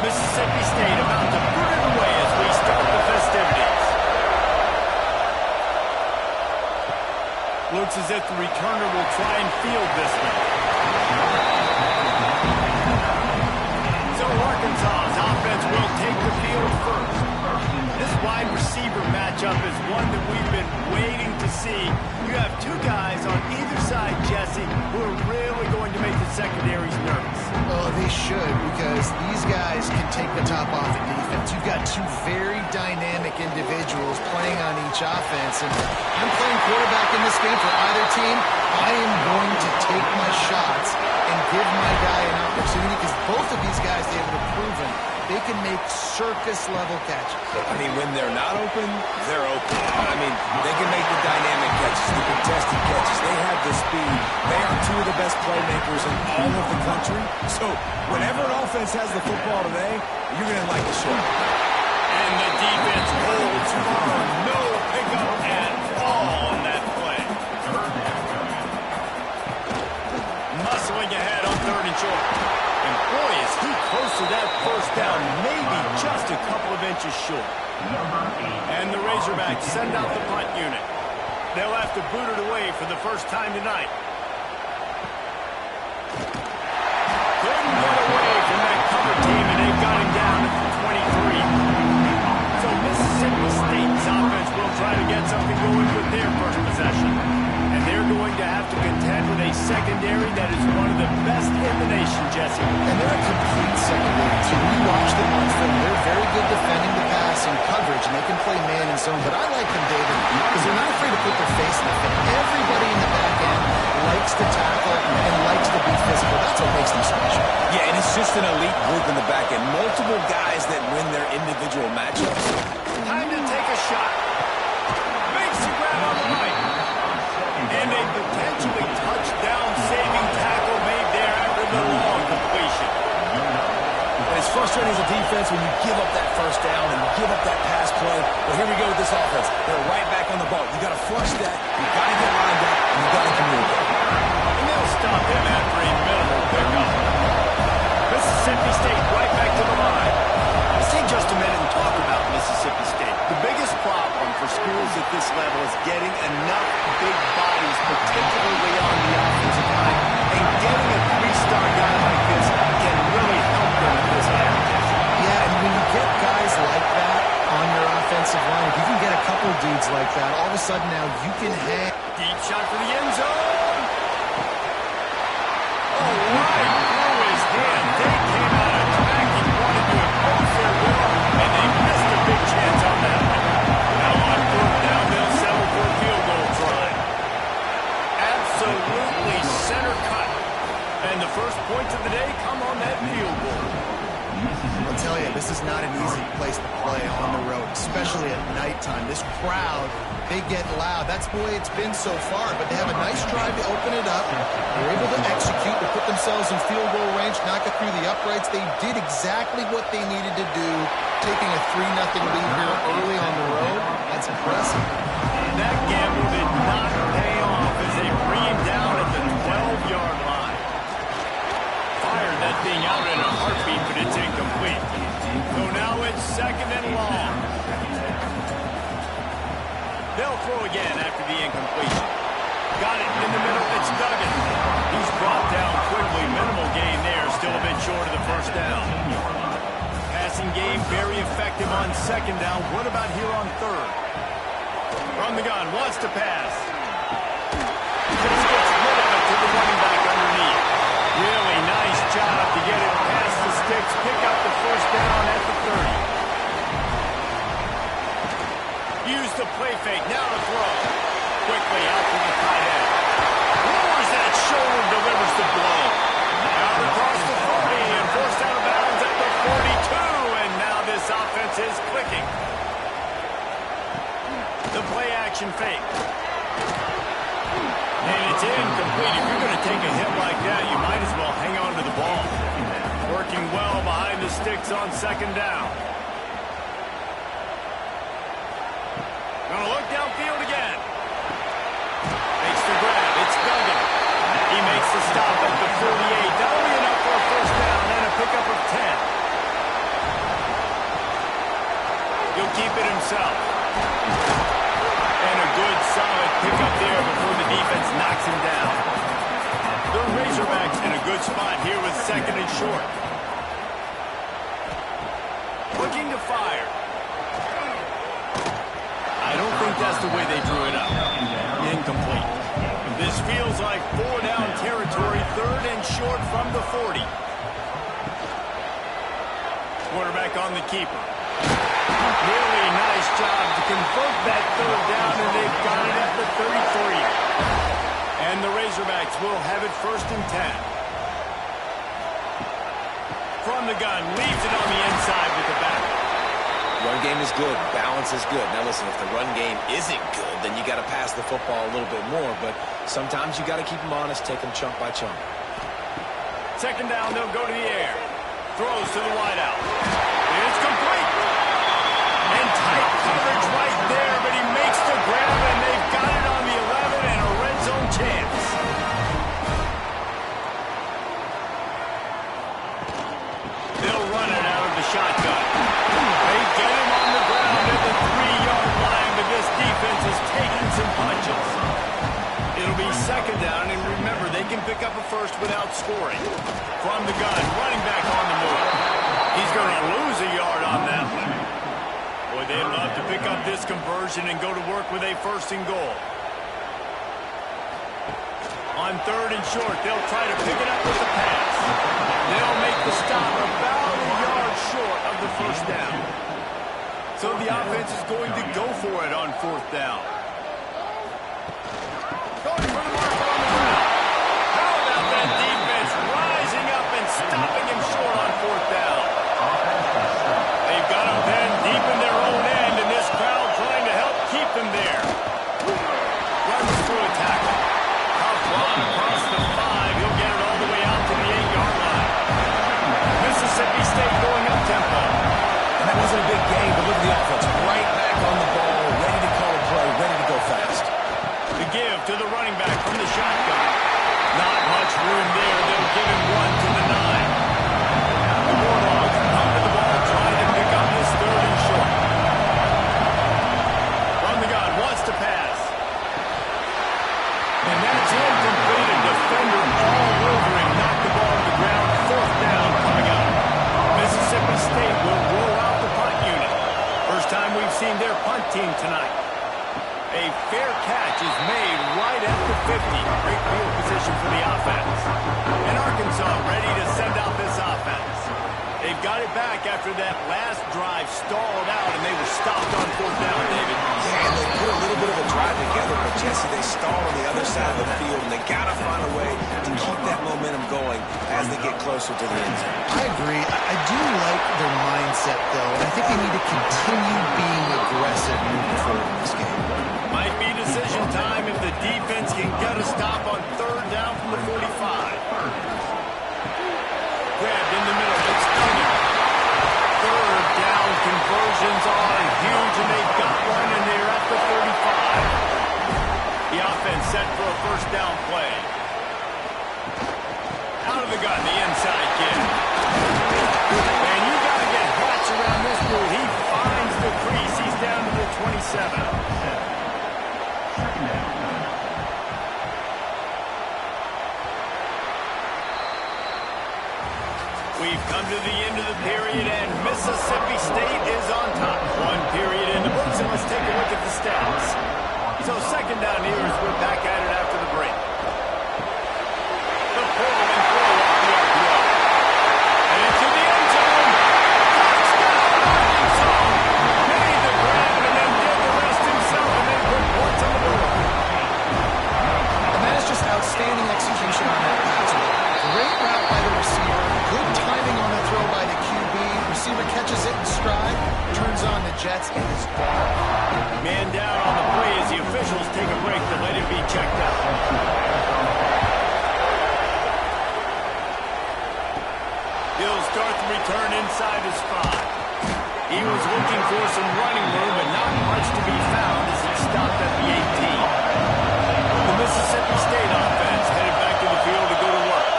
Mississippi State about to put it away as we start the festivities. Looks as if the returner will try and field this one. So Arkansas's offense will take the field first. This wide receiver matchup is one that we've been waiting to see. You have two guys on either side, Jesse, who are really going to make the secondaries nervous. Oh, they should, because these guys can take the top off the defense. You've got two very dynamic individuals playing on each offense, and I'm playing quarterback in this game for either team. I am going to take my shots and give my guy an opportunity, because both of these guys, they have proven they can make circus-level catches. I mean, when they're not open, they're open. I mean, they can make the dynamic catches, the contested catches. They have the speed. They are two of the best playmakers in all of the country. So whenever an offense has the football today, you're going to like the show. And the defense holds firm. No pickup and fall on that play. Muscling ahead on 3rd and short. And boy, is he close to that first down, maybe just a couple of inches short. And the Razorbacks send out the punt unit. They'll have to boot it away for the first time tonight. Couldn't get away from that cover team, and they've got him down at the 23. So Mississippi State's offense will try to get something going with their first possession. And they're going to have to contend with a secondary that is one of the best in the nation, Jesse. And they're a complete secondary, too. When you watch them on film, they're very good defending the pass and coverage, and they can play man and zone. But I like them, David, because they're not afraid to put their face in the thing. Everybody in the back end likes to tackle and likes to be physical. That's what makes them special. Yeah, and it's just an elite group in the back end. Multiple guys that win their individual matchups. Time to take a shot. Makes the grab on the right. And a potentially touchdown-saving tackle made there after the long completion. And it's frustrating as a defense when you give up that first down and give up that pass play. But here we go with this offense. They're right back on the ball. You got to flush that. You got to get lined up, and you got to communicate. And they'll stop him after a minimal pickup. Mississippi State right back to the line. Let's take just a minute and talk about Mississippi State. The biggest problem for schools at this level is getting enough big bodies, particularly on the offensive line. And getting a 3-star guy like this can really help them at this level. Yeah, and when you get guys like that on your offensive line, if you can get a couple dudes like that, all of a sudden now you can hang. Deep shot for the end zone. Oh, right through his hand. They came out attacking, wanted to impose their will, and they missed a big chance on that one. Now on 4th down, they'll settle for a field goal try. Absolutely center cut. And the first points of the day come on that field goal. I'll tell you, this is not an easy place to play on the road, especially at nighttime. This crowd, they get loud. That's the way it's been so far, but they have a nice drive to open it up. They're able to execute, to put themselves in field goal range, knock it through the uprights. They did exactly what they needed to do, taking a 3-0 lead here early on the road. That's impressive. That gamble did not pay off as they bring him down at the 12-yard line. Fired that thing out in a heartbeat, but it's incomplete. So now it's 2nd and long. They'll throw again after the incompletion. Got it in the middle. It's Duggan. He's brought down quickly. Minimal gain there. Still a bit short of the first down. Passing game very effective on 2nd down. What about here on 3rd? From the gun. Wants to pass. Just gets rid of it to the running back underneath. Really nice job to get it past the sticks. Pick up the first down at the 30. Use the play fake. Now to throw. Quickly out to the tight end. Lowers that shoulder, delivers the blow. Out across the 40 and forced out of bounds at the 42. And now this offense is clicking. The play action fake. And it's incomplete. If you're going to take a hit like that, you might as well hang on to the ball. Working well behind the sticks on 2nd down. Gonna look downfield again. Makes the grab. It's Duggan. He makes the stop at the 48. That'll be enough for a first down and a pickup of 10. keep it himself. And a good, solid pickup there before the defense knocks him down. The Razorbacks in a good spot here with second and short. Looking to fire. I don't think that's the way they drew it up. Incomplete. This feels like 4-down territory, third and short from the 40. Quarterback on the keeper. Really nice job to convert that third down, and they've got it at the 33. And the Razorbacks will have it first and 10. From the gun, leaves it on the inside with the back. Run game is good. Balance is good. Now, listen, if the run game isn't good, then you got to pass the football a little bit more. But sometimes you got to keep them honest, take them chunk by chunk. Second down, they'll go to the air. Throws to the wideout. It's complete. And tight coverage right there, but he makes the grab, and they've got it on the 11 and a red zone chance. They'll run it out of the shotgun. They get him on the ground at the 3-yard line, but this defense is taking some punches. It'll be second down, and remember, they can pick up a first without scoring. From the gun, running back on the move. He's going to lose a yard on that one. Boy, they'd love to pick up this conversion and go to work with a first and goal. On third and short, they'll try to pick it up with the pass. They'll make the stop about a yard short of the first down. So the offense is going to go for it on fourth down. Going for the marker on the ground. How about that defense rising up and stopping him short on fourth down? They've got him pinned deep in their own end, and this crowd trying to help keep them there. Runs through a tackle. Tough run across the 5. He'll get it all the way out to the 8-yard line. Mississippi State going up tempo. And that wasn't a big gain, but look at the offense. Right back on the ball, ready to call a play, ready to go fast. The give to the running back from the shotgun. Not much room there. They'll give him one to the 9. The Bulldogs under the ball trying to pick up this third and short. From the gun, wants to pass. And that's incomplete. A defender all over him. Knocked the ball to the ground. Fourth down coming up. Mississippi State will roll out the punt unit. First time we've seen their punt team tonight. A fair catch is made right at the 50. Great field position for the offense. And Arkansas ready to send out this offense. They've got it back after that last drive stalled out, and they were stopped on fourth down, David. Yeah, and they put a little bit of a drive together, but Jesse, they stall on the other side of the field, and they got to find a way to keep that momentum going as they get closer to the end zone. I agree. I do like their mindset, though, and I think they need to continue being aggressive moving forward in this game. Might be decision time if the defense can get a stop on third down from the 45. Grabbed in the middle. It's coming. Third down conversions are huge, and they've got one, and they're at the 35. The offense set for a first down play. Out of the gun, the inside kid. And you got to get Hatch around this dude. He finds the crease. He's down to the 27. We've come to the end of the period, and Mississippi State is on top. One period in the books, and let's take a look at the stats. So second down here as we're back at it after the break. The pull and throw off the RPO. And into the end zone. Touchdown, Arkansas. Made the grab and then did the rest himself, and then put points on the board. And that is just outstanding execution on that pass. Great route by the receiver. Good timing on the throw by the QB. Receiver catches it in stride, turns on the Jets, and is gone. Man down on the play as the officials take a break to let him be checked out. He'll start the return inside his spot. He was looking for some running room, but not much to be found as he stopped at the 18. The Mississippi State offense headed back to the field to go to work.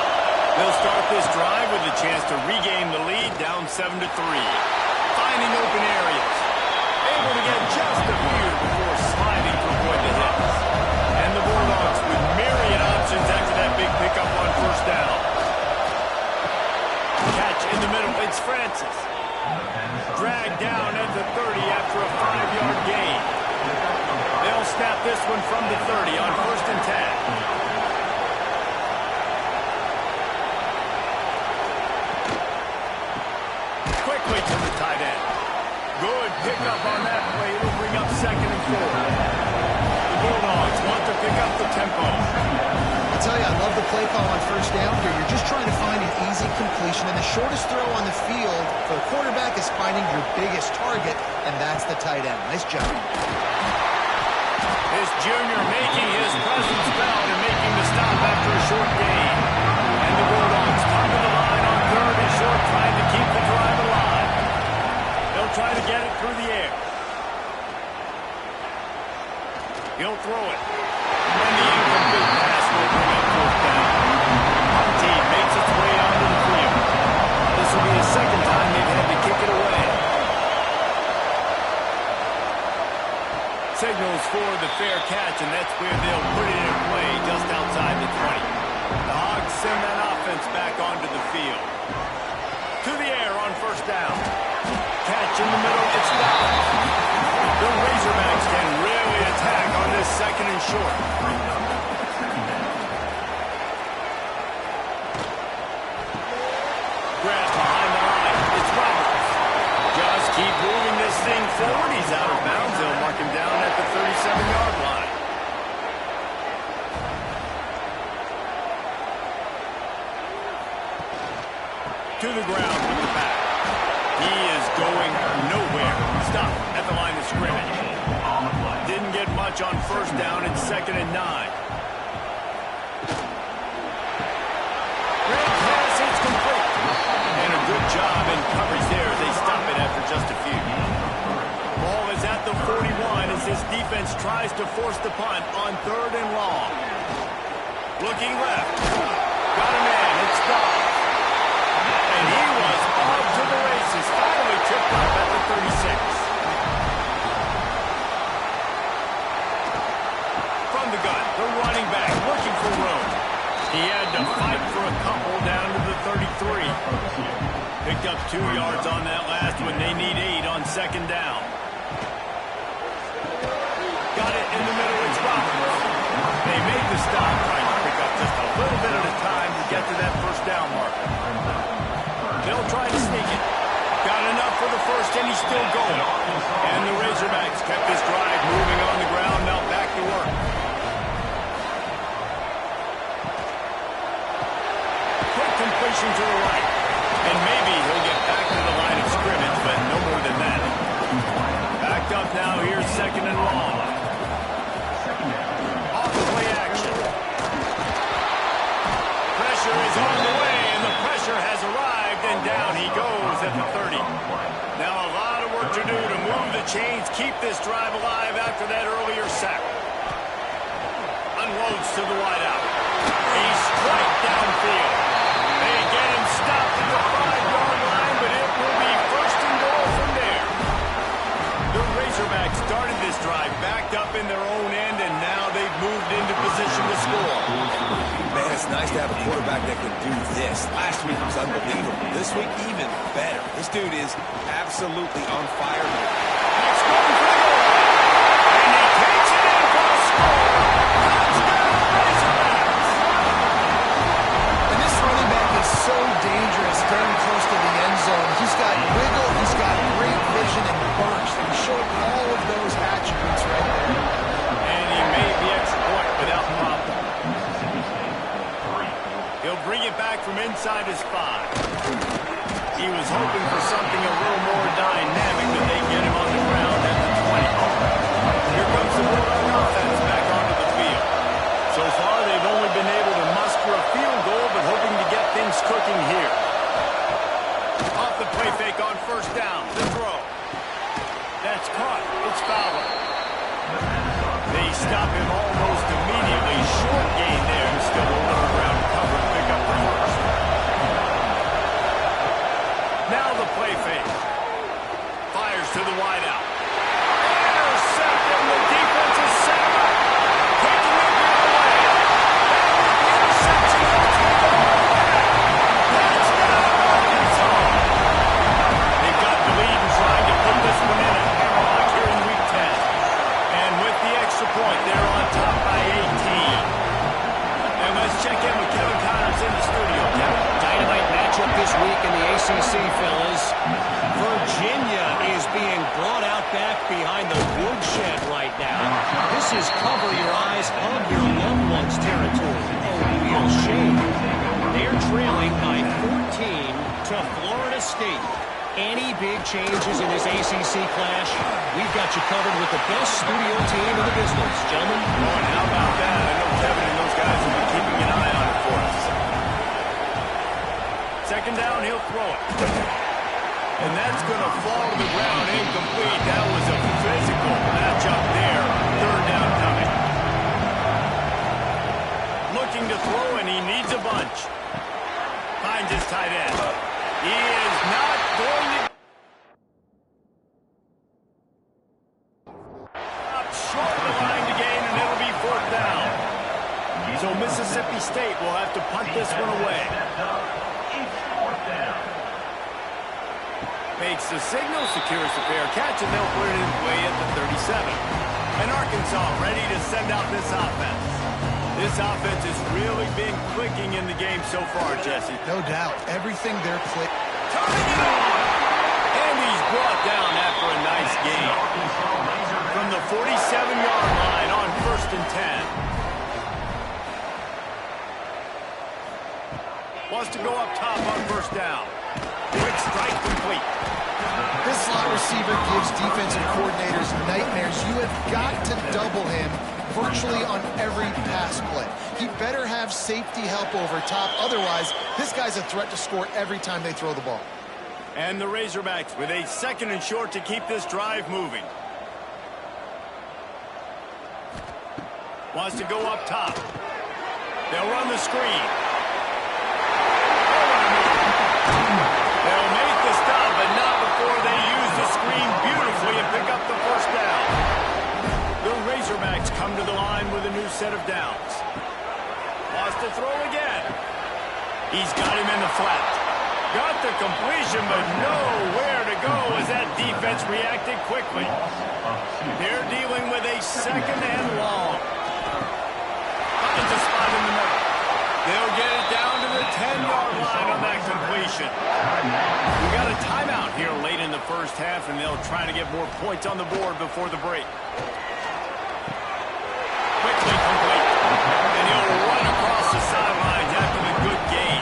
They'll start this drive with a chance to regain the lead, down 7-3. Finding open areas. Able to get just a few before sliding to avoid the hits. And the Bulldogs with myriad options after that big pickup on first down. Catch in the middle. It's Francis. Dragged down at the 30 after a 5-yard gain. They'll snap this one from the 30 on 1st and 10. Quickly to the tight end. Good pickup on that play. It'll bring up 2nd and 4. The Bulldogs want to pick up the tempo. I tell you, I love the play call on 1st down here. You're just trying to find an easy completion, and the shortest throw on the field for the quarterback is finding your biggest target, and that's the tight end. Nice job. This junior making his presence felt and making the stop after a short gain. And the Bulldogs come to the line on 3rd and short, trying to keep the drive alive. They'll try to get it through the air. He'll throw it. And the incomplete pass will bring up 4th down. Our team makes its way onto the field. This will be the 2nd time they've had to kick it away. Signals for the fair catch, and that's where they'll put it in play just outside the 20. The Hogs send that offense back onto the field. To the air on 1st down. Catch in the middle, it's down. The Razorbacks can really attack on this 2nd and short. Grab behind the line. It's Roberts. Just keep moving this thing forward. He's out of bounds. They'll mark him down at the 37-yard line. To the ground with the back. He is going nowhere. Stop at the line of scrimmage. Didn't get much on 1st down. It's 2nd and 9. Great pass. It's complete. And a good job in coverage there. They stop it after just a few. Ball is at the 41 as this defense tries to force the punt on 3rd and long. Looking left. Got a man. It's gone. And he was off to the races. Finally tipped up at the 36. From the gun, the running back looking for room. He had to fight for a couple down to the 33. Picked up 2 yards on that last one. They need 8 on 2nd down. Got it in the middle. It's Roberts. They made the stop, trying to pick up just a little bit at a time to get to that 1st down marker. They'll try to sneak it. Got enough for the 1st, and he's still going. And the Razorbacks kept this drive moving on the ground. Now back to work. Quick completion to the right. And maybe he'll get back to the line of scrimmage, but no more than that. Backed up now. Here's 2nd and long. Off the play action. Pressure is on the way, and the pressure has arrived, and down he goes at the 30. Now a lot of work to do to move the chains, keep this drive alive after that earlier sack. Unloads to the wideout. He's straight downfield. They get him stopped at the 5-yard line, but it will be 1st and goal from there. The Razorbacks started this drive backed up in their own end, and now they've moved into position to score. Man, it's nice to have a quarterback that can do this. Last week was unbelievable. This week, even better. This dude is absolutely on fire. Next going for the goal. And he takes it in for a score. Touchdown, Razorbacks. And this running back is so dangerous getting close to the end zone. He's got wiggle, he's got great vision and burst. And he showed all of those attributes right there. And he made the extra point without problem. He'll bring it back from inside his 5. He was hoping for something a little more dynamic, but they get him on the ground at the 20. Here comes the Bulldog offense back onto the field. So far, they've only been able to muster a field goal, but hoping to get things cooking here. Off the play fake on 1st down. The throw. That's caught. It's Fowler. They stop him almost immediately. Short gain there. Still a little ground cover to pick up the 1st. Now the play fake. Fires to the wideout. in the ACC, fellas. Virginia is being brought out back behind the woodshed right now. This is cover your eyes, hug your loved ones territory. A real shame. They're trailing by 14 to Florida State. Any big changes in this ACC clash, we've got you covered with the best studio team in the business, gentlemen. Oh, and how about that? I know Kevin and those guys will be keeping an eye on it for us. Second down, he'll throw it. And that's going to fall to the ground incomplete. That was a physical matchup there. Third down coming. Looking to throw, and he needs a bunch. Finds his tight end. He is not going to... Up short of the line to gain, and it'll be fourth down. So Mississippi State will have to punt this one away. Makes the signal, secures the fair catch, and they'll put it away at the 37. And Arkansas ready to send out this offense. This offense has really been clicking in the game so far, Jesse. No doubt. Everything they're clicking. Turning it on! And he's brought down after a nice gain. From the 47-yard line on 1st and 10. Wants to go up top on first down. Quick strike complete. This slot receiver gives defensive coordinators nightmares. You have got to double him virtually on every pass play. He better have safety help over top. Otherwise, this guy's a threat to score every time they throw the ball. And the Razorbacks with a second and short to keep this drive moving. Wants to go up top. They'll run the screen. They'll make the stop, but not before they use the screen beautifully and pick up the first down. The Razorbacks come to the line with a new set of downs. Wants to throw again. He's got him in the flat. Got the completion, but nowhere to go as that defense reacted quickly. They're dealing with a second and long. Finds a spot in the middle. They'll get it down to the 10-yard line on that completion. We got a timeout here late in the first half, and they'll try to get more points on the board before the break. Quickly complete. And he'll run across the sidelines after the good gain.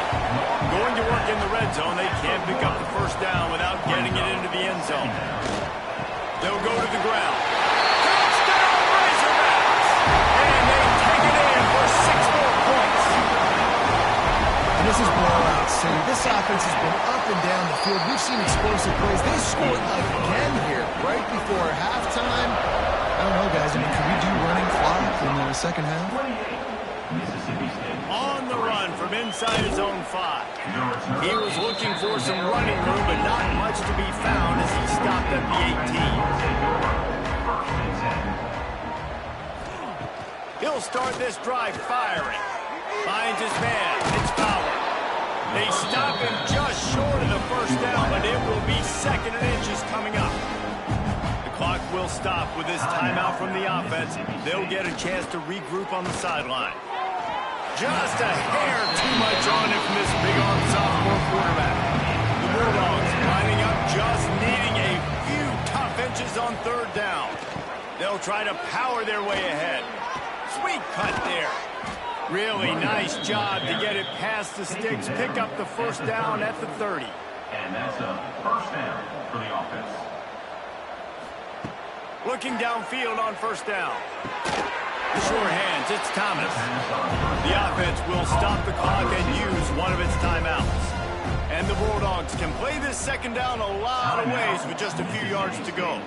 Going to work in the red zone. They can't pick up the first down without getting it into the end zone. They'll go to the ground. Touchdown, Razorbacks! And they take it in for 6 more points. And this is blowout city. This offense has been up and down the field. We've seen explosive plays. They scored again here right before halftime. I don't know, guys. I mean, can we do running clock in the second half? On the run from inside his own 5. He was looking for some running room, but not much to be found as he stopped at the 18. He'll start this drive firing. Finds his man. It's Fowler. They stop him just short of the first down, but it will be 2nd and inches coming up. The clock will stop with this timeout from the offense. They'll get a chance to regroup on the sideline. Just a hair too much on it from this big-arm sophomore quarterback. The Bulldogs lining up, just needing a few tough inches on 3rd down. They'll try to power their way ahead. Sweet cut there. Really nice job to get it past the sticks, pick up the first down at the 30. And that's a first down for the offense. Looking downfield on first down. Sure hands, it's Thomas. The offense will stop the clock and use one of its timeouts. And the Bulldogs can play this second down a lot of ways with just a few yards to go.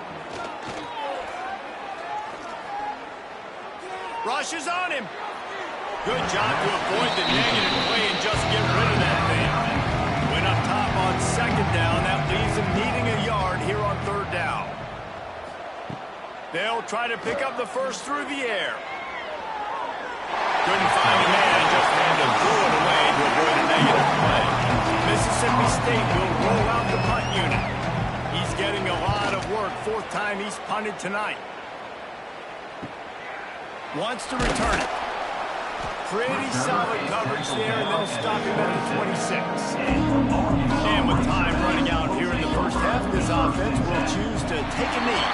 Rush is on him. Good job to avoid the negative play and just get rid of that thing. Went up top on second down. That leaves him needing a yard here on 3rd down. They'll try to pick up the first through the air. Couldn't find a man, just had to throw it away to avoid a negative play. Mississippi State will roll out the punt unit. He's getting a lot of work. 4th time he's punted tonight. Wants to return it. Pretty solid coverage there, and they'll stop him at the 26. And with time running out here in the first half, this offense will choose to take a knee.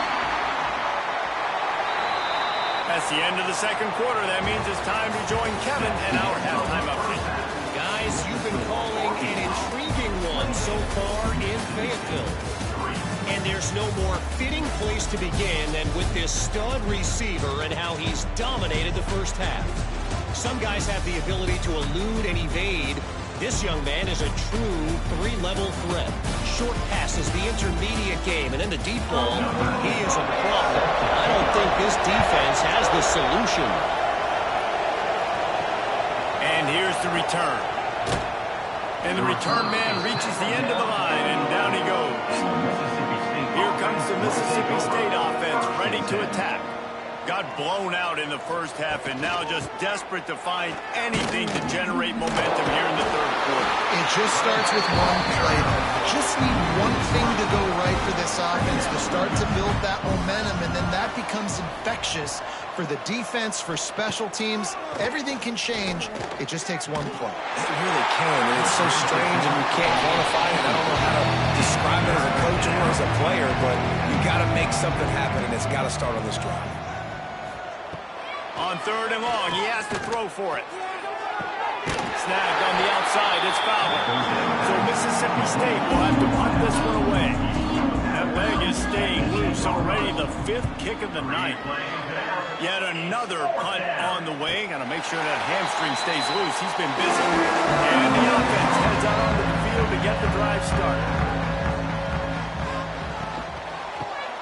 That's the end of the second quarter. That means it's time to join Kevin and our halftime update. Guys, you've been calling an intriguing one so far in Fayetteville. And there's no more fitting place to begin than with this stud receiver and how he's dominated the first half. Some guys have the ability to elude and evade. This young man is a true three-level threat. Short passes, the intermediate game, and then the deep ball. He is a problem. I don't think this defense has the solution. And here's the return. And the return man reaches the end of the line, and down he goes. Here comes the Mississippi State offense ready to attack. Got blown out in the first half and now just desperate to find anything to generate momentum here in the third quarter. It just starts with one play, though. You just need one thing to go right for this offense to start to build that momentum, and then that becomes infectious for the defense, for special teams. Everything can change. It just takes one play. It really can, and it's so strange, and you can't quantify it. I don't know how to describe it as a coach or as a player, but you got to make something happen, and it's got to start on this drive. On third and long, he has to throw for it. Snagged on the outside, it's Fowler. So Mississippi State will have to punt this one away. That leg is staying loose already, the fifth kick of the night. Yet another punt on the way. Got to make sure that hamstring stays loose. He's been busy. And the offense heads out onto the field to get the drive started.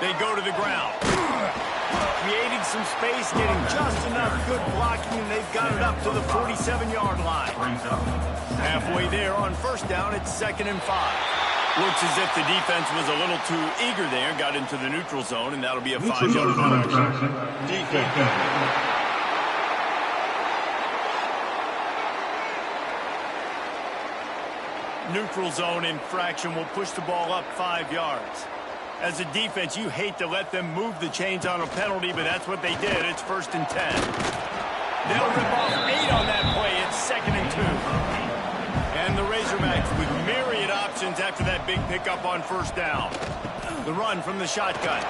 They go to the ground. Creating some space, getting just enough good blocking, and they've got it up to the 47-yard line. Halfway there on first down, it's 2nd and 5. Looks as if the defense was a little too eager there, got into the neutral zone, and that'll be a 5-yard penalty. Defense. Neutral zone infraction will push the ball up 5 yards. As a defense, you hate to let them move the chains on a penalty, but that's what they did. It's 1st and 10. They'll rip off 8 on that play. It's 2nd and 2. And the Razorbacks with myriad options after that big pickup on first down. The run from the shotgun.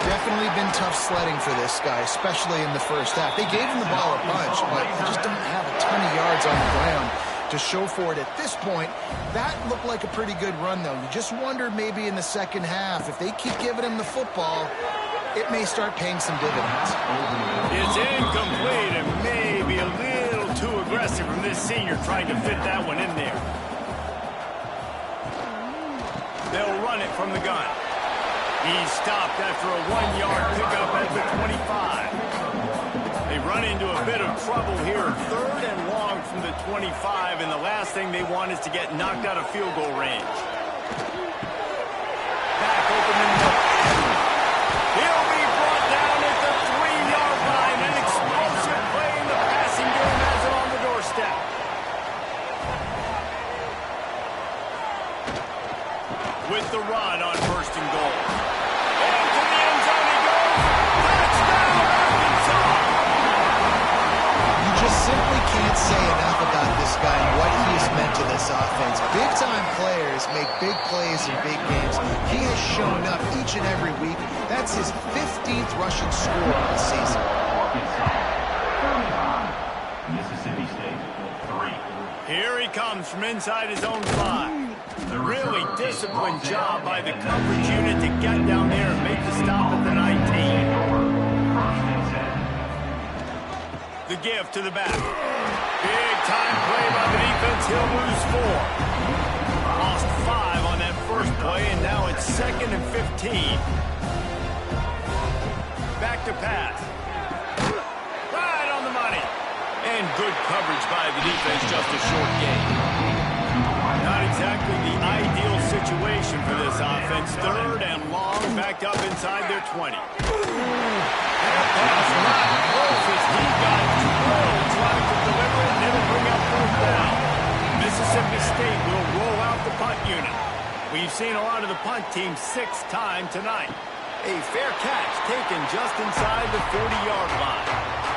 Definitely been tough sledding for this guy, especially in the first half. They gave him the ball a bunch, but they just don't have a ton of yards on the ground to show for it at this point. That looked like a pretty good run, though. You just wonder maybe in the second half, if they keep giving him the football, it may start paying some dividends. It's incomplete and maybe a little too aggressive from this senior trying to fit that one in there. They'll run it from the gun. He's stopped after a 1-yard pickup at the 25. They run into a bit of trouble here. 3rd and long from the 25, and the last thing they want is to get knocked out of field goal range. Back open in the middle. He'll be brought down at the 3-yard line. An explosive play in the passing game has it on the doorstep. With the run on 1st and goal. Into the end zone he goes. Touchdown, Arkansas! You just simply can't say enough about this guy and what he has meant to this offense. Big-time players make big plays in big games. He has shown up each and every week. That's his 15th rushing score of the season. Mississippi State, 3. Here he comes from inside his own 5. Really disciplined job by the coverage unit to get down there and make the stop at the 19. The give to the back. Big time play by the defense. He'll lose 4. Lost 5 on that first play, and now it's 2nd and 15. Back to pass. Right on the money. And good coverage by the defense, just a short gain. Not exactly the ideal situation for this offense. 3rd and long, backed up inside their 20. That pass not close as he got drilled trying to deliver it, and it'll bring up 4th down. Mississippi State will roll out the punt unit. We've seen a lot of the punt team 6th time tonight. A fair catch taken just inside the 40-yard line.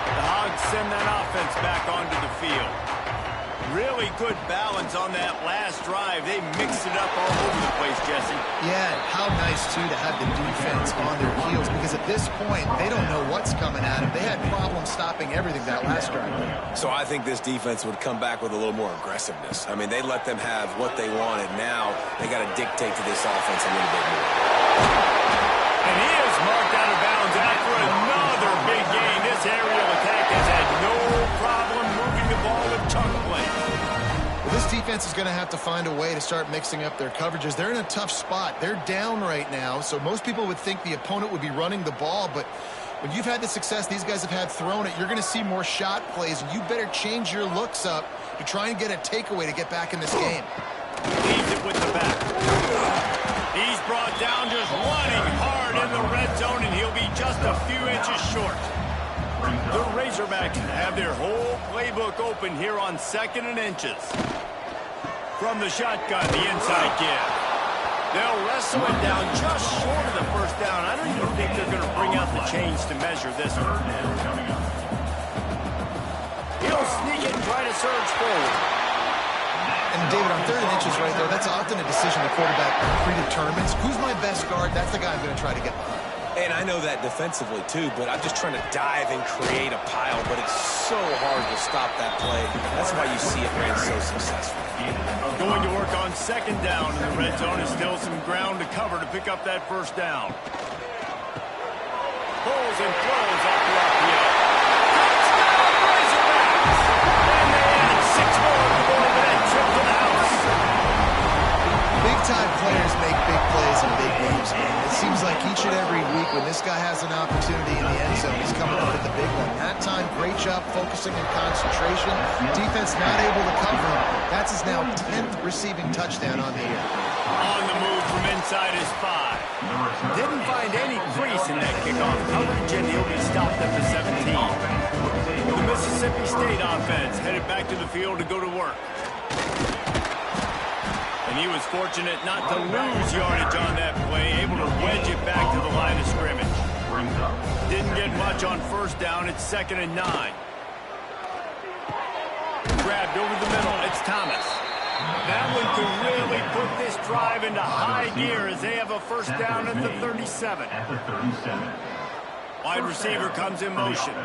The Hogs Bugs send that offense back onto the field. Really good balance on that last drive. They mixed it up all over the place, Jesse. Yeah, how nice, too, to have the defense on their heels, because at this point, they don't know what's coming at them. They had problems stopping everything that last drive. So I think this defense would come back with a little more aggressiveness. I mean, they let them have what they wanted. Now they got to dictate to this offense a little bit more. And he is marked out of bounds after another big gain. This aerial attack has had no problem moving the ball with chunk play. Well, this defense is going to have to find a way to start mixing up their coverages. They're in a tough spot. They're down right now, so most people would think the opponent would be running the ball, but when you've had the success these guys have had throwing it, you're going to see more shot plays, and you better change your looks up to try and get a takeaway to get back in this game. Leaves it with the back. He's brought down, just running hard in the red zone, and he'll be just a few inches short. The Razorbacks have their whole playbook open here on 2nd and inches. From the shotgun, the inside give. They'll wrestle it down just short of the first down. I don't even think they're going to bring out the chains to measure this one. He'll sneak it and try to surge forward. And David, on 3rd and inches right there, that's often a decision the quarterback predetermines. Who's my best guard? That's the guy I'm going to try to get behind. And I know that defensively, too, but I'm just trying to dive and create a pile, but it's so hard to stop that play. That's why you see it ran so successful. Going to work on 2nd down, and the red zone is still some ground to cover to pick up that first down. Pulls and throws off the RPO. Touchdown, Razorbacks! And they add 6 more to the board with that trip to the house. Big-time players make big plays in big games. It seems like each and every week when this guy has an opportunity in the end zone, he's coming up with the big one. That time, great job focusing and concentration. Defense not able to cover him. That's his now 10th receiving touchdown on the year. On the move from inside his 5. Didn't find any crease in that kickoff coverage, and he'll be stopped at the 17. The Mississippi State offense headed back to the field to go to work. And he was fortunate not to lose yardage on that play, able to wedge it back to the line of scrimmage. Didn't get much on 1st down. It's 2nd and 9. Grabbed over the middle. It's Thomas. That one could really put this drive into high gear as they have a 1st down at the 37. Wide receiver comes in motion.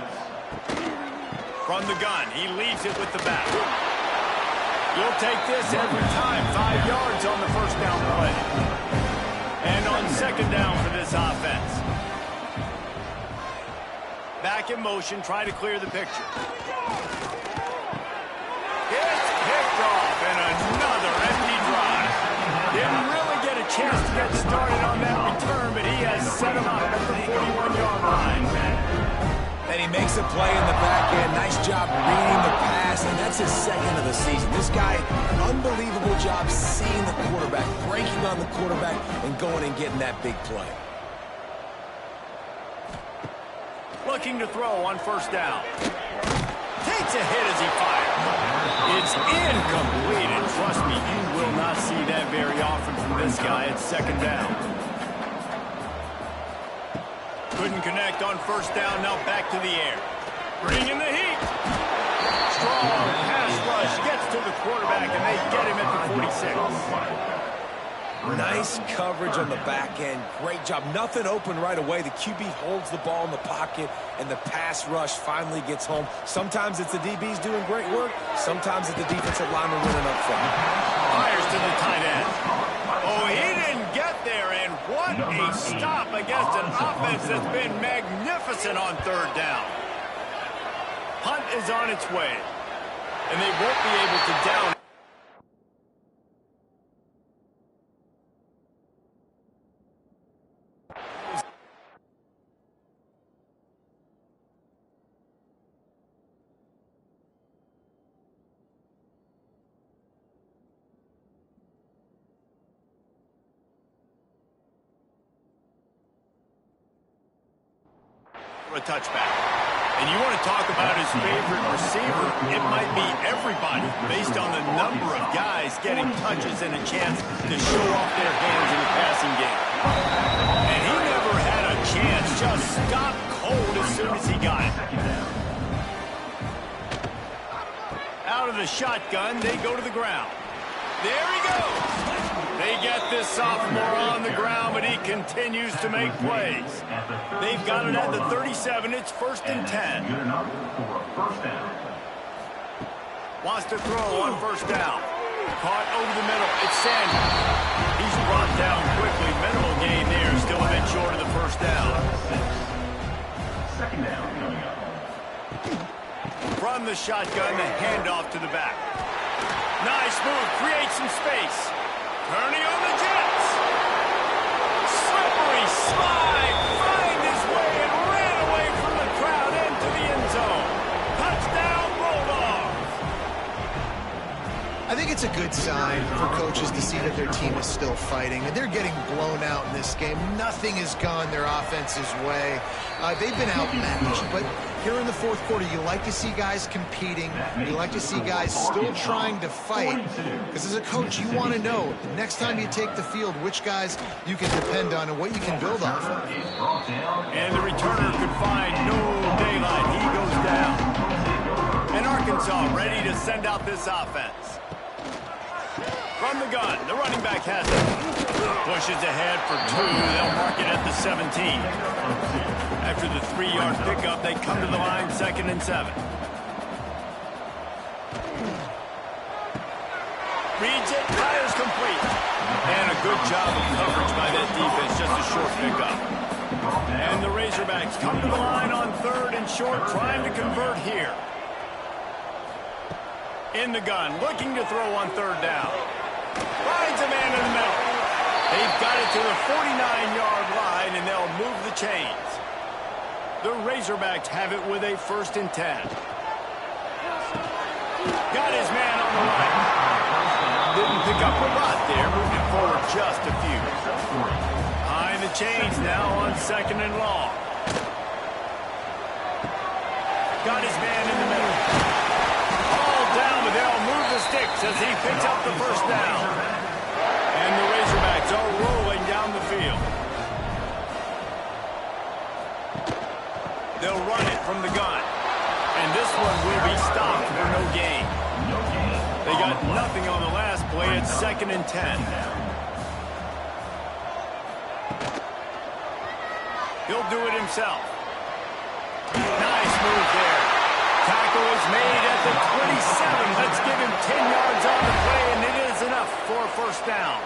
From the gun, he leaves it with the back. You'll take this every time. 5 yards on the 1st down play. And on 2nd down for this offense. Back in motion, try to clear the picture. It's picked off, and another empty drive. Didn't really get a chance to get started on that return, but he has set him up at the 41-yard line. And he makes a play in the back end. Nice job reading the pass, and that's his 2nd of the season. This guy, unbelievable job seeing the quarterback, breaking on the quarterback, and going and getting that big play. Looking to throw on 1st down. Takes a hit as he fires. It's incomplete, and trust me, you will not see that very often from this guy at 2nd down. Couldn't connect on 1st down, now back to the air. Bringing the heat. Strong pass rush gets to the quarterback, and they get him at the 46. Nice coverage on the back end. Great job. Nothing open right away. The QB holds the ball in the pocket, and the pass rush finally gets home. Sometimes it's the DBs doing great work. Sometimes it's the defensive lineman winning up front. Fires to the tight end. Oh, he didn't get there, and what a stop against an offense that's been magnificent on 3rd down. Punt is on its way, and they won't be able to down. A touchback. And you want to talk about his favorite receiver, it might be everybody based on the number of guys getting touches and a chance to show off their hands in the passing game. And he never had a chance, just stopped cold as soon as he got it. out of the shotgun, they go to the ground. There he goes. They get this sophomore on the ground, but he continues to make plays. They've got it at the 37. It's 1st and 10. Good enough for a first down. Wants to throw on 1st down. Caught over the middle. It's Sandy. He's brought down quickly. Minimal gain there. Still a bit short of the 1st down. Second down coming up. From the shotgun, the handoff to the back. Nice move. Creates some space. Turning on the Jets. Slippery slide. Find his way and ran away from the crowd into the end zone. Touchdown, Bulldogs. I think it's a good sign for coaches to see that their team is still fighting. And they're getting blown out in this game. Nothing has gone their offense's way. They've been outmatched, but here in the 4th quarter, you like to see guys competing. You like to see guys still trying to fight. Because as a coach, you want to know the next time you take the field, which guys you can depend on and what you can build off of. And the returner could find no daylight. He goes down. And Arkansas ready to send out this offense. From the gun, the running back has it. Pushes ahead for 2. They'll mark it at the 17. After the 3-yard pickup, they come to the line 2nd and 7. Reads it, fires complete. And a good job of coverage by that defense, just a short pickup. And the Razorbacks come to the line on 3rd and short, trying to convert here. In the gun, looking to throw on 3rd down. Finds a man in the middle. They've got it to the 49-yard line, and they'll move the chains. The Razorbacks have it with a 1st and 10. Got his man on the right. Didn't pick up a lot there, moved it forward just a few. Behind the chains now on 2nd and long. Got his man in the middle. All down, but they'll move the sticks as he picks up the 1st down. And the Razorbacks are rolling down the field. They'll run it from the gun. And this one will be stopped for no gain. They got nothing on the last play. It's 2nd and 10. He'll do it himself. Nice move there. Tackle is made at the 27. Let's give him 10 yards on the play, and it is enough for a 1st down.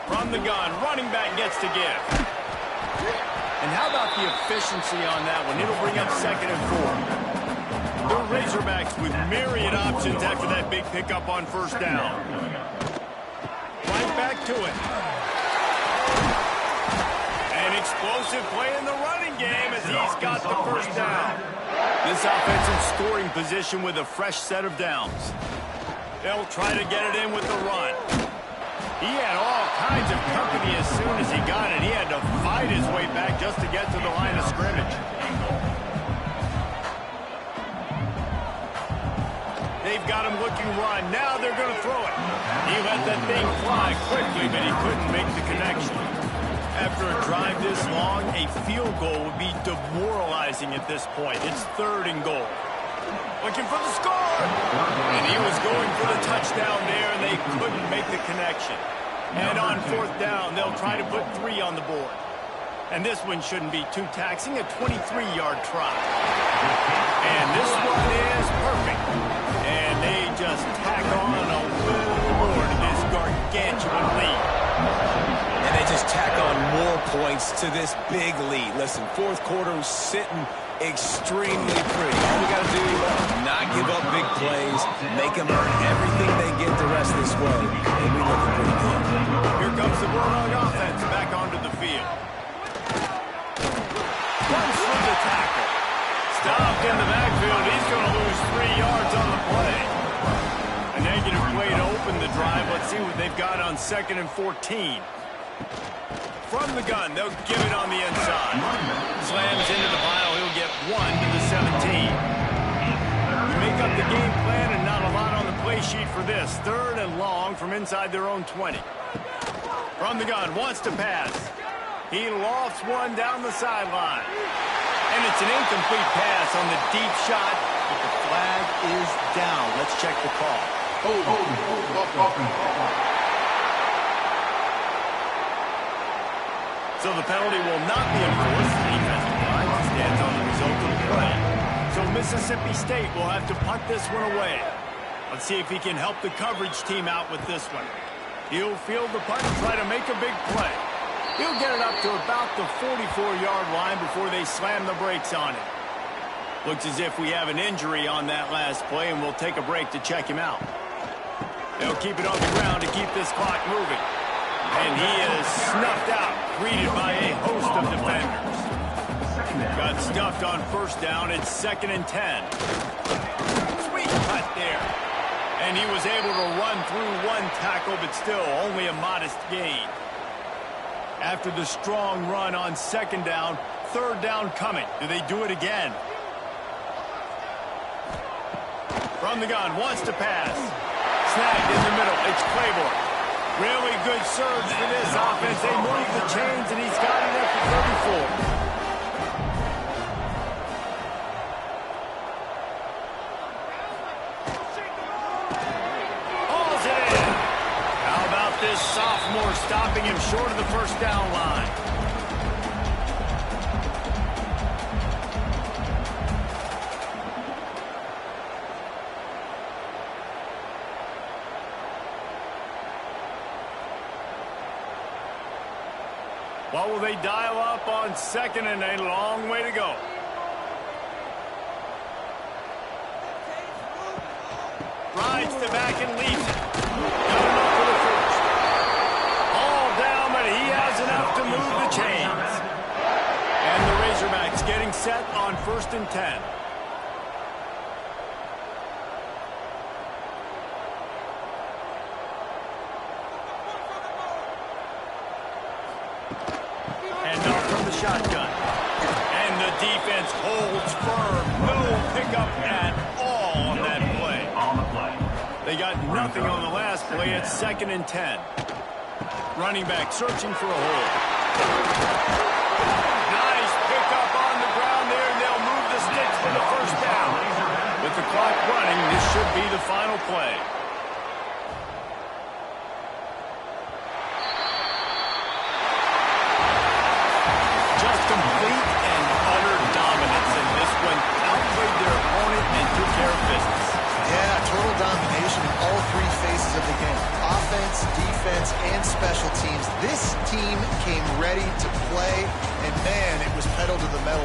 From the gun, running back gets to give. And how about the efficiency on that one? It'll bring up 2nd and 4. The Razorbacks with myriad options after that big pickup on 1st down. Right back to it. An explosive play in the running game as he's got the 1st down. This offensive scoring position with a fresh set of downs. They'll try to get it in with the run. He had all kinds of company as soon as he got it. He had to fight his way back just to get to the line of scrimmage. They've got him looking run. Now they're going to throw it. He let that thing fly quickly, but he couldn't make the connection. After a drive this long, a field goal would be demoralizing at this point. It's 3rd and goal. Looking for the score. And he was going for the touchdown there, and they couldn't make the connection. And on 4th down, they'll try to put 3 on the board. And this one shouldn't be too taxing, a 23-yard try. And this one is perfect. And they just tack on a little more to this gargantuan lead. And they just tack on more points to this big lead. Listen, 4th quarter sitting extremely pretty. All we got to do, not give up big plays, make them earn everything they get the rest of this way. They'll be looking pretty good. Here comes the Bulldog offense back onto the field. Runs through the tackle. Stopped in the backfield. He's going to lose 3 yards on the play. A negative play to open the drive. Let's see what they've got on 2nd and 14. From the gun, they'll give it on the inside. Slams into the pile. He'll get 1 to the 17. You make up the game plan and not a lot on the play sheet for this. 3rd and long from inside their own 20. From the gun, wants to pass. He lofts one down the sideline. And it's an incomplete pass on the deep shot, but the flag is down. Let's check the call. So the penalty will not be enforced. The defensive line stands on the result of the play. So Mississippi State will have to punt this one away. Let's see if he can help the coverage team out with this one. He'll field the punt and try to make a big play. He'll get it up to about the 44-yard line before they slam the brakes on it. Looks as if we have an injury on that last play, and we'll take a break to check him out. They'll keep it on the ground to keep this clock moving. And he is snuffed out, greeted by a host of defenders. Got stuffed on first down. It's 2nd and 10. Sweet cut there. And he was able to run through one tackle, but still only a modest gain. After the strong run on 2nd down, 3rd down coming. Do they do it again? From the gun, wants to pass. Snagged in the middle. It's Claiborne. Really good surge for this offense. They move the chains, and he's got it at the 34. This sophomore stopping him short of the first down line. What will they dial up on 2nd and a long way to go? Rides the back and leaves it. Enough to move the chains. And the Razorbacks getting set on 1st and 10. And off from the shotgun. And the defense holds firm. No pickup at all on that play. They got nothing on the last play. It's 2nd and 10. Running back searching for a hole. Nice pickup on the ground there, and they'll move the sticks for the first down. With the clock running, this should be the final play. Just complete and utter dominance in this one. Outplayed their opponent and took care of business. Yeah, total domination in all 3 phases of the game. Offense, defense, and special teams. This team came ready to play, and man, it was pedal to the metal.